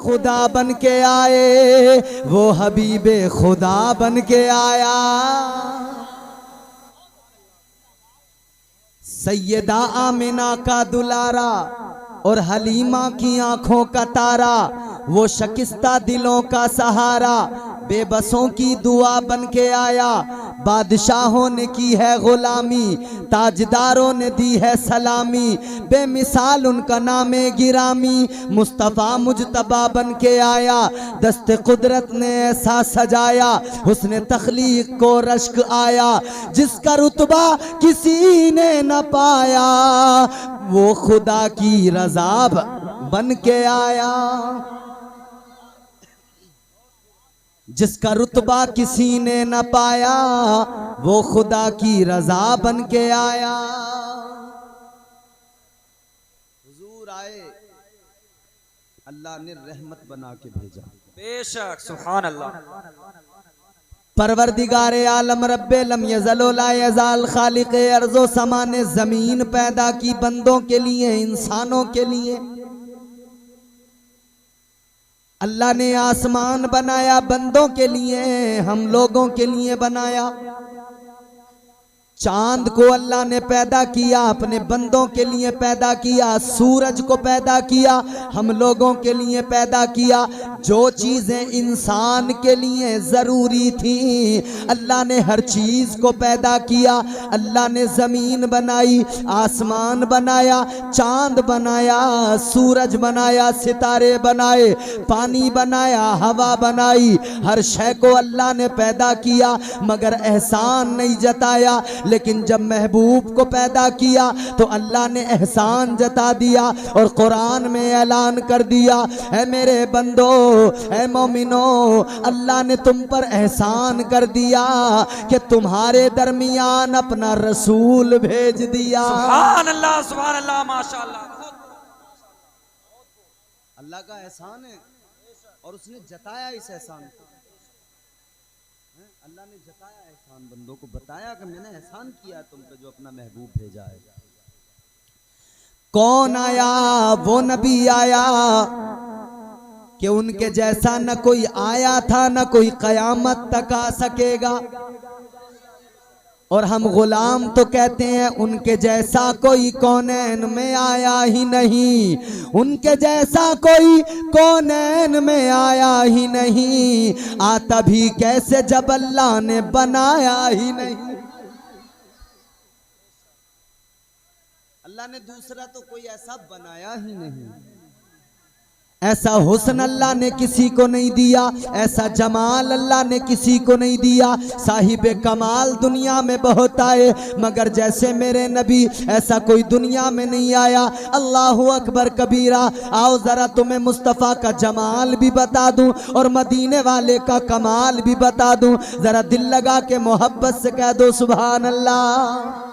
खुदा बन के आए, वो हबीबे खुदा बन के आया। सैयदा आमिना का दुलारा और हलीमा की आंखों का तारा, वो शकिस्ता दिलों का सहारा, बेबसों की दुआ बन के आया। बादशाहों ने की है गुलामी, ताजदारों ने दी है सलामी, बेमिसाल उनका नामे गिरामी, मुस्तफ़ा मुजतबा बन के आया। दस्ते कुदरत ने ऐसा सजाया, हुस्न तख्लीक को रश्क आया, जिसका रुतबा किसी ने न पाया, वो खुदा की रज़ा बन के आया। जिसका रुतबा किसी ने न पाया, वो खुदा की रज़ा बन के आया। हुजूर आए, अल्लाह ने रहमत बना के भेजा। बेशक, सुभान अल्लाह। परवरदिगारे आलम रब्बे लम यज़ल ला यज़ाल खालिक़े अर्ज़ो समा ने ज़मीन पैदा की बंदों के लिए, इंसानों के लिए। अल्लाह ने आसमान बनाया बंदों के लिए, हम लोगों के लिए बनाया। चांद को अल्लाह ने पैदा किया, अपने बंदों के लिए पैदा किया। सूरज को पैदा किया, हम लोगों के लिए पैदा किया। जो चीजें इंसान के लिए जरूरी थी, अल्लाह ने हर चीज को पैदा किया। अल्लाह ने जमीन बनाई, आसमान बनाया, चांद बनाया, सूरज बनाया, सितारे बनाए, पानी बनाया, हवा बनाई। हर शय को अल्लाह ने पैदा किया, मगर एहसान नहीं जताया। लेकिन जब महबूब को पैदा किया तो अल्लाह ने एहसान जता दिया और कुरान में ऐलान कर दिया, है मेरे बंदो, है मोमिनो, अल्लाह ने तुम पर एहसान कर दिया कि तुम्हारे दरमियान अपना रसूल भेज दिया। सुभान अल्लाह, माशाअल्लाह। अल्लाह का एहसान है और उसने जताया इस एहसान को। अल्लाह ने जताया एहसान, बंदों को बताया कि मैंने एहसान किया तुम पे जो अपना महबूब भेजा है। कौन आया? वो नबी आया कि उनके जैसा न कोई आया था, न कोई कयामत तक आ सकेगा। और हम गुलाम तो कहते हैं उनके जैसा कोई कौनैन में आया ही नहीं, उनके जैसा कोई कौनैन में आया ही नहीं। आता भी कैसे जब अल्लाह ने बनाया ही नहीं। अल्लाह ने दूसरा तो कोई ऐसा बनाया ही नहीं। ऐसा हुस्न अल्लाह ने किसी को नहीं दिया, ऐसा जमाल अल्लाह ने किसी को नहीं दिया। साहिबे कमाल दुनिया में बहुत आए, मगर जैसे मेरे नबी ऐसा कोई दुनिया में नहीं आया। अल्लाहु अकबर कबीरा। आओ जरा तुम्हें मुस्तफ़ा का जमाल भी बता दूं और मदीने वाले का कमाल भी बता दूं। जरा दिल लगा के मोहब्बत से कह दो सुभान अल्लाह।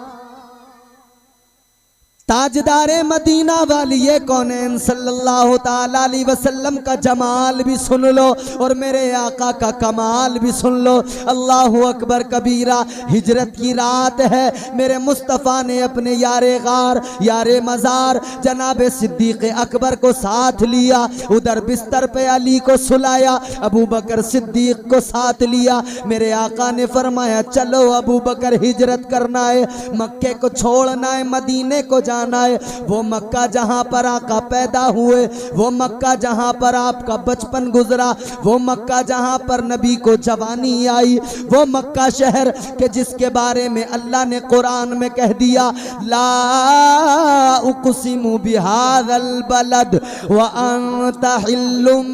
ताजदारे मदीना वाली ये कौनैन सल्लल्लाहु ताला अलैहि वसल्लम का जमाल भी सुन लो और मेरे आका का कमाल भी सुन लो। अल्लाहु अकबर कबीरा। हिजरत की रात है, मेरे मुस्तफ़ा ने अपने यारे गार, यारे मज़ार जनाब सिद्दीक़ अकबर को साथ लिया। उधर बिस्तर पे अली को सुलाया, अबू बकर सिद्दीक़ को साथ लिया। मेरे आका ने फरमाया चलो अबू बकर, हिजरत करना है, मक्के को छोड़ना है, मदीने को जाना है। वो मक्का जहां पर आका पैदा हुए, वो मक्का जहां पर आपका बचपन गुजरा, वो मक्का जहां पर नबी को जवानी आई, वो मक्का शहर के जिसके बारे में अल्लाह ने कुरान में कह दिया, ला उक़सिमु बिहाज़ल बलद व अंता हिल्लुम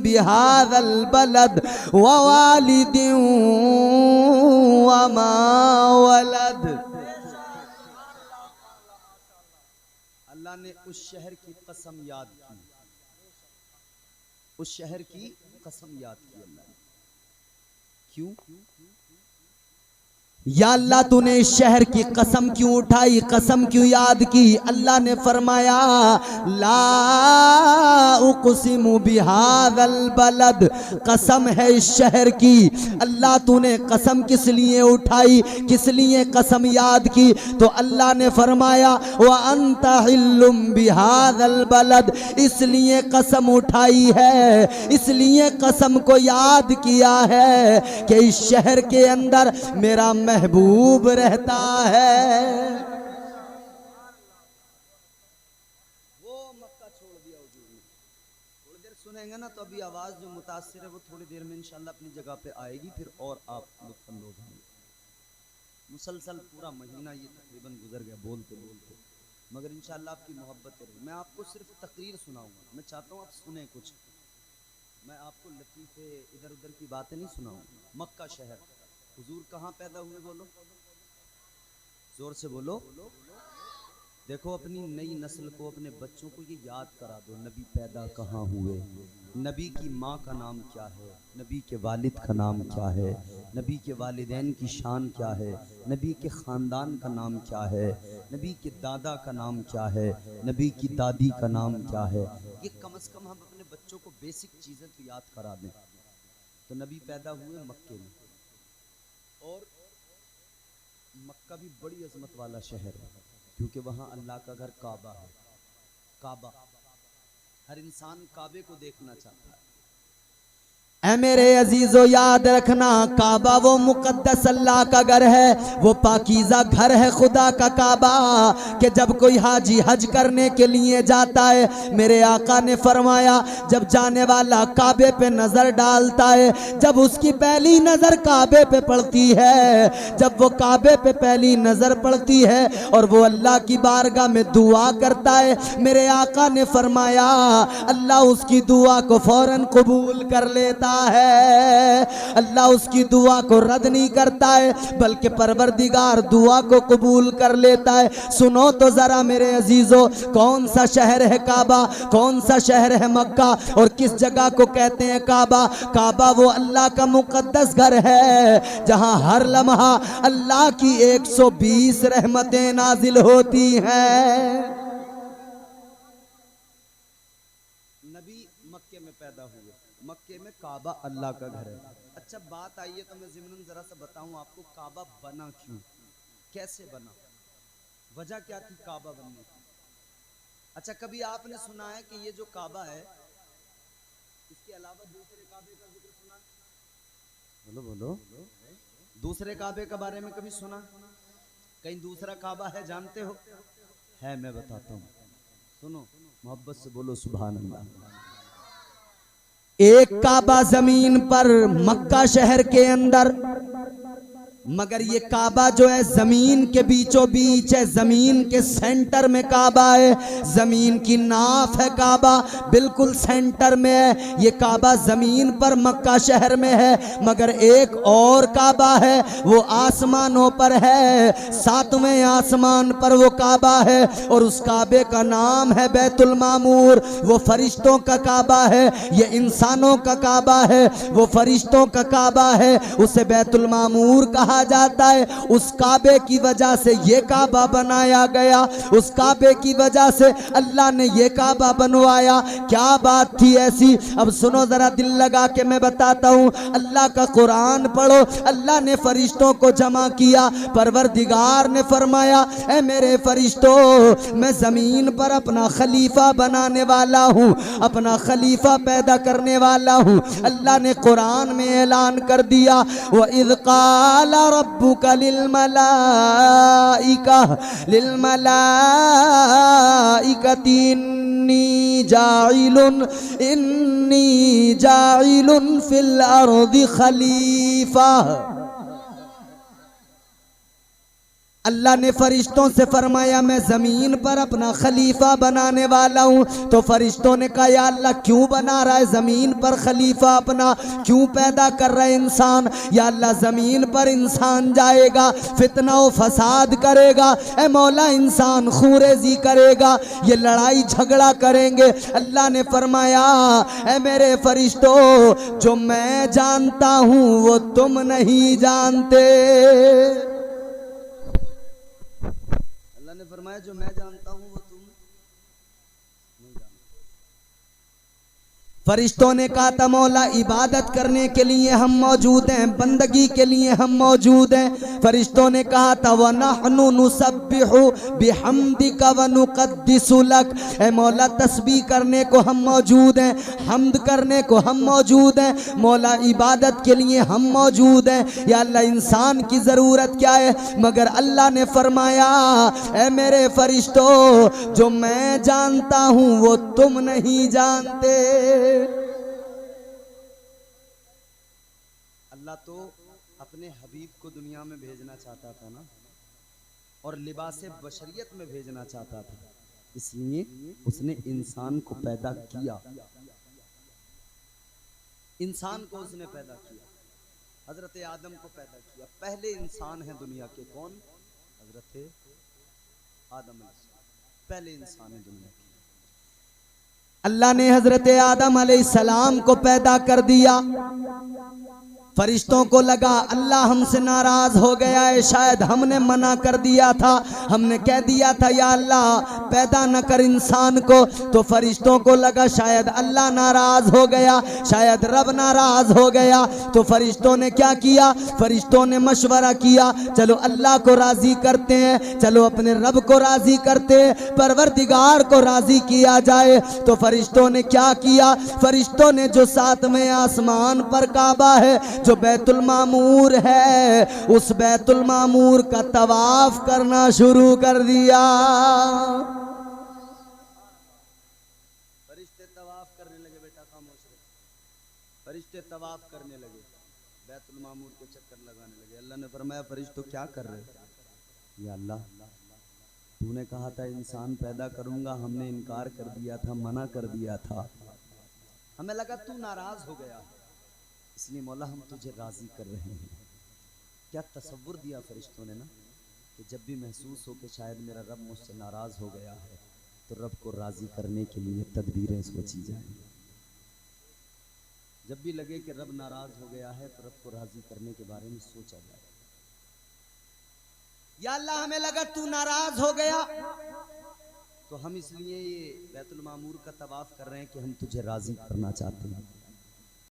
बिहाज़ल बलद व वालिदिन व मा वलद। अल्लाह ने उस शहर की कसम याद की, उस शहर की कसम याद की अल्लाह ने। क्यों? या अल्लाह तूने इस शहर की कसम क्यों उठाई, कसम क्यों याद की। अल्लाह ने फरमाया ला उक़सिमु बिहाज़ल बलद, कसम है इस शहर की। अल्लाह तूने कसम किस लिए उठाई, किस लिए कसम याद की। तो अल्लाह ने फरमाया व अंता हिल्लुम बिहाज़ल बलद, इसलिए कसम उठाई है, इसलिए कसम को याद किया है कि इस शहर के अंदर मेरा महबूब रहता है। वो मक्का छोड़ दिया हुजूर ने। थोड़ी देर सुनेंगे ना तो अभी आवाज जो मुतासिर है वो थोड़ी देर में इंशाल्लाह अपनी जगह पे आएगी, फिर और आप लुत्फ अंदोज होंगे। मुसलसल पूरा महीना ये तकरीबन गुजर गया बोलते बोलते, मगर इंशाल्लाह आपकी मोहब्बत रही। मैं आपको सिर्फ तकरीर सुनाऊंगा, मैं चाहता हूँ आप सुने कुछ, मैं आपको लतीफे इधर उधर की बातें नहीं सुनाऊंगा। मक्का शहर, हुजूर कहाँ पैदा हुए बोलो, जोर से बोलो। देखो अपनी नई नस्ल को, अपने बच्चों को ये याद करा दो नबी पैदा कहाँ हुए, नबी की माँ का नाम क्या है, नबी के वालिद का नाम क्या है, नबी के वालिदैन की शान क्या है, नबी के ख़ानदान का नाम क्या है, नबी के दादा का नाम क्या है, नबी की दादी का नाम क्या है। ये कम से कम हम अपने बच्चों को बेसिक चीज़ें तो याद करा दें। तो नबी पैदा हुए मक्के में, और मक्का भी बड़ी अजमत वाला शहर है क्योंकि वहाँ अल्लाह का घर काबा है। काबा, हर इंसान काबे को देखना चाहता है। ऐ मेरे अजीजों याद रखना, काबा वो मुकद्दस अल्लाह का घर है, वो पाकीज़ा घर है खुदा का काबा, कि जब कोई हाजी हज करने के लिए जाता है, मेरे आका ने फरमाया जब जाने वाला काबे पे नज़र डालता है, जब उसकी पहली नज़र काबे पे पड़ती है, जब वो काबे पे पहली नज़र पड़ती है और वो अल्लाह की बारगाह में दुआ करता है, मेरे आका ने फरमाया अल्लाह उसकी दुआ को फौरन कबूल कर लेता है। अल्लाह उसकी दुआ को रद्द नहीं करता है बल्कि परवरदिगार दुआ को कबूल कर लेता है। सुनो तो जरा मेरे अजीजों, कौन सा शहर है काबा, कौन सा शहर है मक्का, और किस जगह को कहते हैं काबा। काबा वो अल्लाह का मुकद्दस घर है जहां हर लम्हा अल्लाह की 120 रहमतें नाजिल होती हैं। नबी मक्के में पैदा हुए, मक्के में काबा अल्लाह का घर है। अच्छा बात आई है तो मैं ज़िम्नन जरा सा बताऊं आपको, काबा बना क्यों, कैसे बना, वजह क्या थी काबा बनने की। अच्छा कभी आपने सुना है कि ये जो काबा है इसके अलावा दूसरे काबे का जिक्र सुना? बोलो बोलो, दूसरे काबे के बारे में कभी सुना? कहीं दूसरा काबा है जानते हो? है, मैं बताता हूँ, सुनो मोहब्बत से बोलो सुभान अल्लाह। एक काबा जमीन पर मक्का शहर के अंदर, मगर ये काबा जो है जमीन के बीचों बीच है, जमीन के सेंटर में काबा है, जमीन की नाफ है काबा, बिल्कुल सेंटर में है ये काबा, जमीन पर मक्का शहर में है। मगर एक और काबा है वो आसमानों पर है, 7वें आसमान पर वो काबा है, और उस काबे का नाम है बैतुल मामूर। वो फरिश्तों का काबा है, ये इंसानों का काबा है, वो फरिश्तों का काबा है, उसे बैतुल मामूर कहा जाता है। उस काबे की वजह से ये काबा बनाया गया, उस काबे की वजह से अल्लाह ने ये काबा बनवाया। क्या बात थी ऐसी, अब सुनो जरा दिल लगा के मैं बताता हूँ। अल्लाह का कुरान पढ़ो, अल्लाह ने फरिश्तों को जमा किया, परवरदिगार ने फरमाया ऐ मेरे फरिश्तों मैं जमीन पर अपना खलीफा बनाने वाला हूँ, अपना खलीफा पैदा करने वाला हूँ। अल्लाह ने कुरान में ऐलान कर दिया व इज़ क़ाल रब्बुका लिलमलाइकति इन्नी जाइलुन फिल अर्दि खलीफा। अल्लाह ने फरिश्तों से फरमाया मैं जमीन पर अपना खलीफा बनाने वाला हूँ। तो फरिश्तों ने कहा या अल्लाह क्यों बना रहा है जमीन पर खलीफा अपना, क्यों पैदा कर रहा है इंसान? या अल्लाह जमीन पर इंसान जाएगा, फितना व फसाद करेगा, ए मौला इंसान खूरेजी करेगा, ये लड़ाई झगड़ा करेंगे। अल्लाह ने फरमाया ए मेरे फरिश्तों, जो मैं जानता हूँ वो तुम नहीं जानते। फरमाया जो मैं जानता हूं वो तुम नहीं जानते। फरिश्तों ने कहा था मौला इबादत करने के लिए हम मौजूद हैं, बंदगी के लिए हम मौजूद हैं। फरिश्तों ने कहा था व नहनु नुसब्बिहु बिहम्दिका व नुक़द्दिसु लक, ए मौला तस्बीह करने को हम मौजूद हैं, हम्द करने को हम मौजूद हैं, मौला इबादत के लिए हम मौजूद हैं। या अल्लाह इंसान की ज़रूरत क्या है? मगर अल्लाह ने फरमाया ए मेरे फरिश्तों, जो मैं जानता हूँ वो तुम नहीं जानते। अल्लाह तो अपने हबीब को दुनिया में भेजना चाहता था ना, और लिबासे बशरियत में भेजना चाहता था, इसलिए उसने इंसान को पैदा किया। इंसान को उसने पैदा किया, हजरत आदम को पैदा किया। पहले इंसान है दुनिया के, कौन? हजरत आदम, पहले इंसान है दुनिया के। अल्लाह ने हजरत आदम अलैहिस्सलाम को पैदा कर दिया। फरिश्तों को लगा अल्लाह हमसे नाराज हो गया है, शायद हमने मना कर दिया था, हमने कह दिया था या अल्लाह पैदा न कर इंसान को। तो फरिश्तों को लगा शायद अल्लाह नाराज हो गया, शायद रब नाराज हो गया। तो फरिश्तों ने क्या किया? फरिश्तों ने मशवरा किया, चलो अल्लाह को राजी करते हैं, चलो अपने रब को राजी करते हैं, परवरदिगार को राजी किया जाए। तो फरिश्तों ने क्या किया? फरिश्तों ने जो सातवें आसमान पर काबा है, जो बैतुल मामूर है, उस बैतुल मामूर का तवाफ करना शुरू कर दिया। फरिश्ते तवाफ करने लगे, बेटा खामोश रहे। फरिश्ते तवाफ करने लगे, बैतुल मामूर के चक्कर लगाने लगे। अल्लाह ने फरमाया फरिश्तों क्या कर रहे हो? या अल्लाह तूने कहा था इंसान पैदा करूंगा, हमने इनकार कर दिया था, मना कर दिया था, हमें लगा तू नाराज हो गया, इसलिए मौला हम तुझे राजी कर रहे हैं। क्या तसव्वुर दिया फरिश्तों ने ना, कि जब भी महसूस हो कि शायद मेरा रब मुझसे नाराज हो गया है, तो रब को राजी करने के लिए तदबीरें सोची जाएं। जब भी लगे कि रब नाराज हो गया है, तो रब को राजी करने के बारे में सोचा जाए। या अल्लाह हमें लगा तू नाराज हो गया, तो हम इसलिए ये बैतुल मामूर का तवाफ कर रहे हैं कि हम तुझे राजी करना चाहते हैं।